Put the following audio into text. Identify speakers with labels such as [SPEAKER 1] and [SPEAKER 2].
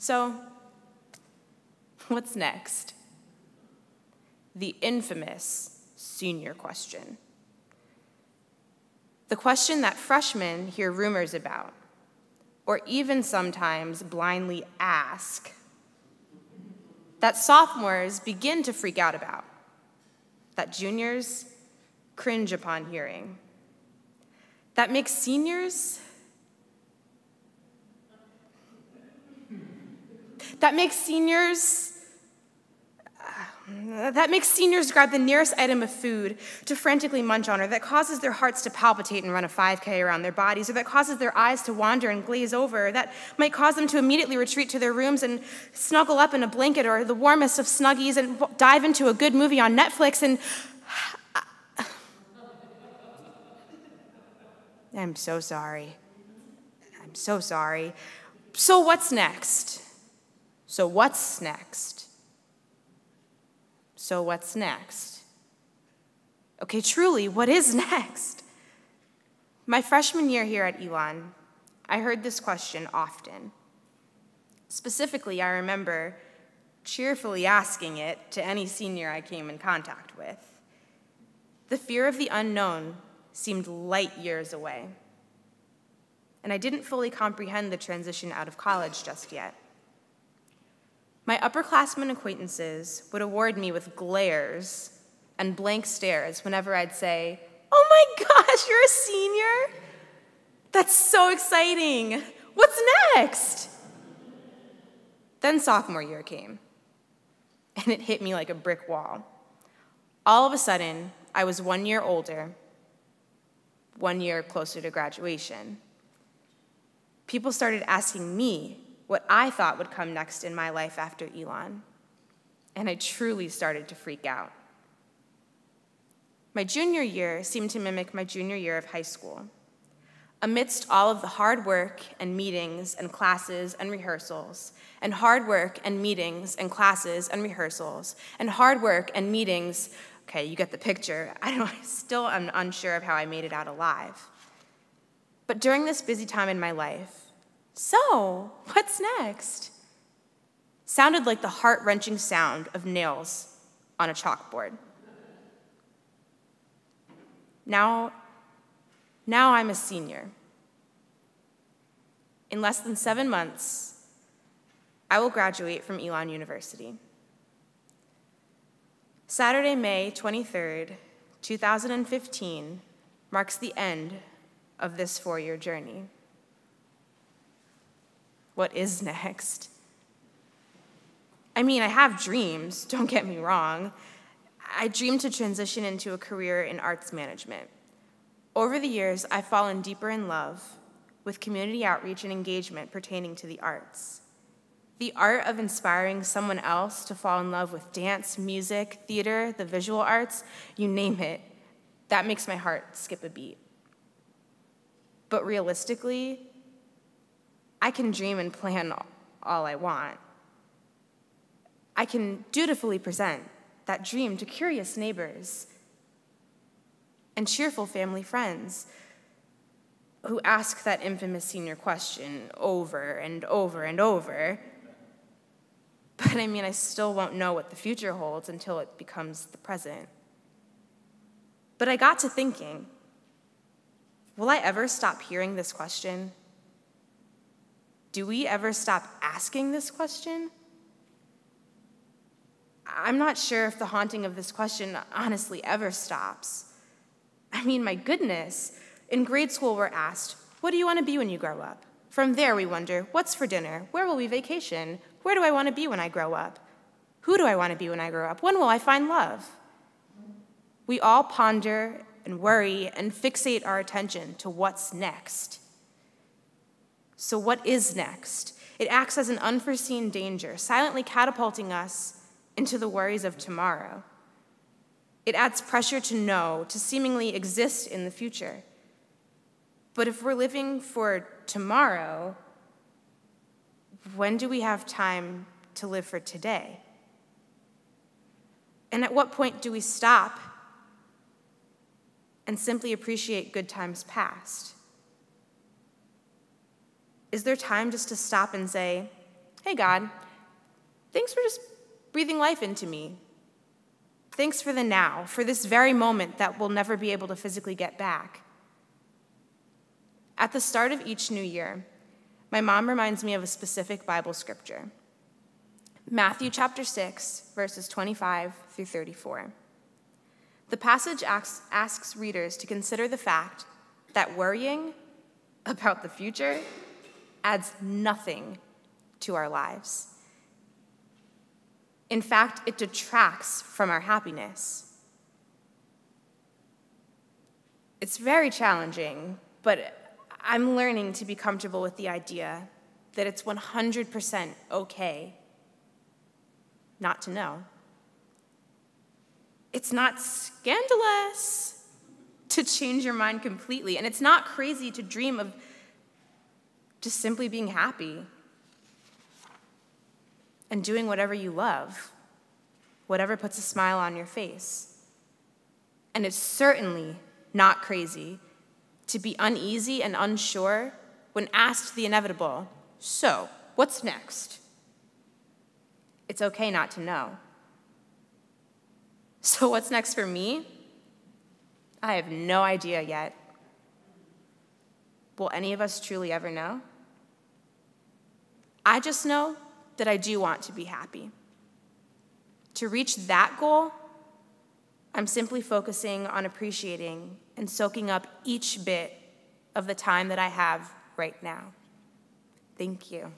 [SPEAKER 1] So, what's next? The infamous senior question. The question that freshmen hear rumors about, or even sometimes blindly ask, that sophomores begin to freak out about, that juniors cringe upon hearing, that makes seniors grab the nearest item of food to frantically munch on, or that causes their hearts to palpitate and run a 5K around their bodies, or that causes their eyes to wander and glaze over, or that might cause them to immediately retreat to their rooms and snuggle up in a blanket or the warmest of Snuggies and dive into a good movie on Netflix and... I'm so sorry. I'm so sorry. So what's next? So what's next? So what's next? Okay, truly, what is next? My freshman year here at Elon, I heard this question often. Specifically, I remember cheerfully asking it to any senior I came in contact with. The fear of the unknown seemed light years away, and I didn't fully comprehend the transition out of college just yet. My upperclassmen acquaintances would award me with glares and blank stares whenever I'd say, "Oh my gosh, you're a senior? That's so exciting. What's next?" Then sophomore year came, and it hit me like a brick wall. All of a sudden, I was 1 year older, 1 year closer to graduation. People started asking me what I thought would come next in my life after Elon, and I truly started to freak out. My junior year seemed to mimic my junior year of high school. Amidst all of the hard work and meetings and classes and rehearsals, and hard work and meetings and classes and rehearsals, and hard work and meetings, okay, you get the picture. I still am unsure of how I made it out alive. But during this busy time in my life, so what's next? Sounded like the heart-wrenching sound of nails on a chalkboard. Now I'm a senior. In less than 7 months, I will graduate from Elon University. Saturday, May 23rd, 2015, marks the end of this 4-year journey. What is next? I mean, I have dreams, don't get me wrong. I dream to transition into a career in arts management. Over the years, I've fallen deeper in love with community outreach and engagement pertaining to the arts. The art of inspiring someone else to fall in love with dance, music, theater, the visual arts, you name it, that makes my heart skip a beat. But realistically, I can dream and plan all I want. I can dutifully present that dream to curious neighbors and cheerful family friends who ask that infamous senior question over and over and over. But I mean, I still won't know what the future holds until it becomes the present. But I got to thinking, will I ever stop hearing this question? Do we ever stop asking this question? I'm not sure if the haunting of this question honestly ever stops. I mean, my goodness. In grade school, we're asked, what do you want to be when you grow up? From there, we wonder, what's for dinner? Where will we vacation? Where do I want to be when I grow up? Who do I want to be when I grow up? When will I find love? We all ponder and worry and fixate our attention to what's next. So what is next? It acts as an unforeseen danger, silently catapulting us into the worries of tomorrow. It adds pressure to know, to seemingly exist in the future. But if we're living for tomorrow, when do we have time to live for today? And at what point do we stop and simply appreciate good times past? Is there time just to stop and say, Hey, God, thanks for just breathing life into me. Thanks for the now, for this very moment that we'll never be able to physically get back. At the start of each new year, my mom reminds me of a specific Bible scripture. Matthew chapter 6, verses 25 through 34. The passage asks readers to consider the fact that worrying about the future adds nothing to our lives. In fact, it detracts from our happiness. It's very challenging, but I'm learning to be comfortable with the idea that it's 100% okay not to know. It's not scandalous to change your mind completely, and it's not crazy to dream of just simply being happy and doing whatever you love, whatever puts a smile on your face. And it's certainly not crazy to be uneasy and unsure when asked the inevitable, so, what's next? It's okay not to know. So what's next for me? I have no idea yet. Will any of us truly ever know? I just know that I do want to be happy. To reach that goal, I'm simply focusing on appreciating and soaking up each bit of the time that I have right now. Thank you.